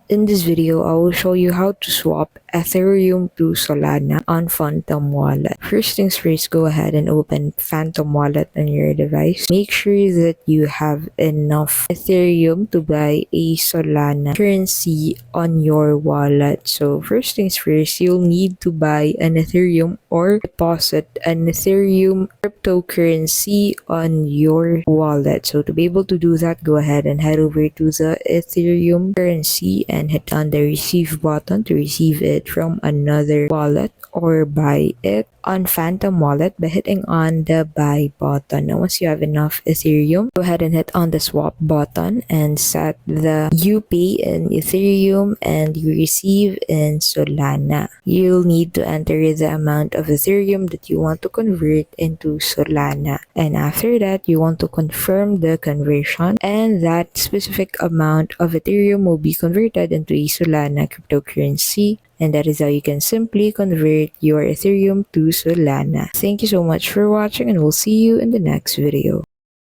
In this video, I will show you how to swap Ethereum to Solana on Phantom Wallet. First things first, go ahead and open Phantom Wallet on your device. Make sure that you have enough Ethereum to buy a Solana currency on your wallet. So first things first, you'll need to buy an Ethereum or deposit an Ethereum cryptocurrency on your wallet. So to be able to do that, go ahead and head over to the Ethereum currency and hit on the receive button to receive it from another wallet or buy it on Phantom Wallet by hitting on the buy button. Now once you have enough Ethereum, go ahead and hit on the swap button and set the you pay in Ethereum and you receive in Solana. You'll need to enter the amount of Ethereum that you want to convert into Solana, and after that you want to confirm the conversion, and that specific amount of Ethereum will be converted into a Solana cryptocurrency. And that is how you can simply convert your Ethereum to Solana. Thank you so much for watching, and we'll see you in the next video.